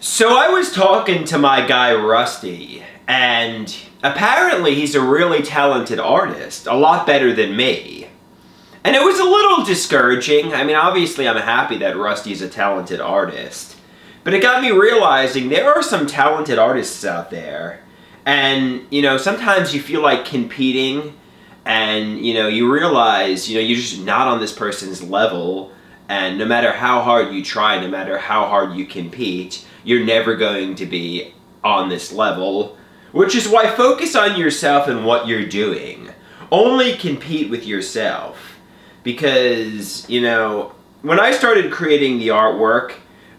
So I was talking to my guy Rusty, and apparently he's a really talented artist, a lot better than me. And it was a little discouraging. I mean, obviously I'm happy that Rusty's a talented artist, but it got me realizing there are some talented artists out there. And, sometimes you feel like competing, and, you realize, you're just not on this person's level, and no matter how hard you try, no matter how hard you compete, you're never going to be on this level, which is why focus on yourself and what you're doing. Only compete with yourself. Because, when I started creating the artwork,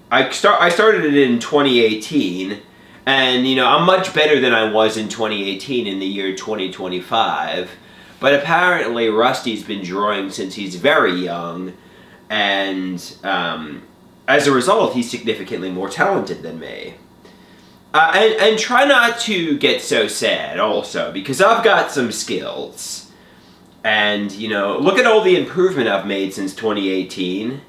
I started it in 2018, and, I'm much better than I was in 2018 in the year 2025, but apparently Rusty's been drawing since he's very young, and as a result, he's significantly more talented than me. And try not to get so sad also, because I've got some skills. And, look at all the improvement I've made since 2018.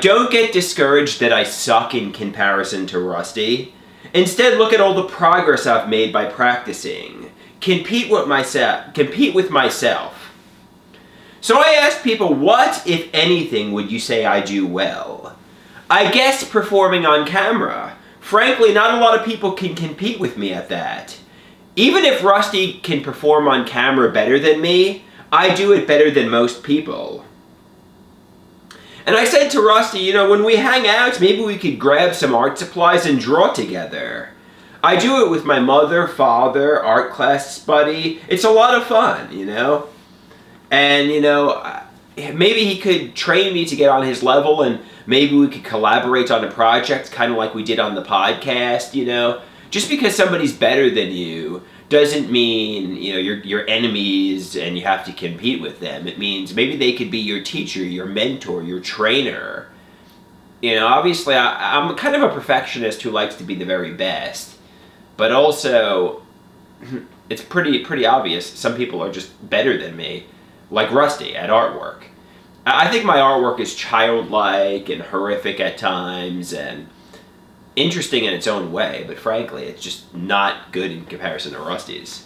Don't get discouraged that I suck in comparison to Rusty. Instead, look at all the progress I've made by practicing. Compete with myself. So I asked people, what, if anything, would you say I do well? I guess performing on camera. Frankly, not a lot of people can compete with me at that. Even if Rusty can perform on camera better than me, I do it better than most people. And I said to Rusty, when we hang out, maybe we could grab some art supplies and draw together. I do it with my mother, father, art class buddy. It's a lot of fun, And, maybe he could train me to get on his level, and maybe we could collaborate on a project, kind of like we did on the podcast, Just because somebody's better than you doesn't mean, you're enemies and you have to compete with them. It means maybe they could be your teacher, your mentor, your trainer. Obviously I'm kind of a perfectionist who likes to be the very best. But also, it's pretty obvious some people are just better than me, like Rusty at artwork. I think my artwork is childlike and horrific at times and interesting in its own way, but frankly, it's just not good in comparison to Rusty's.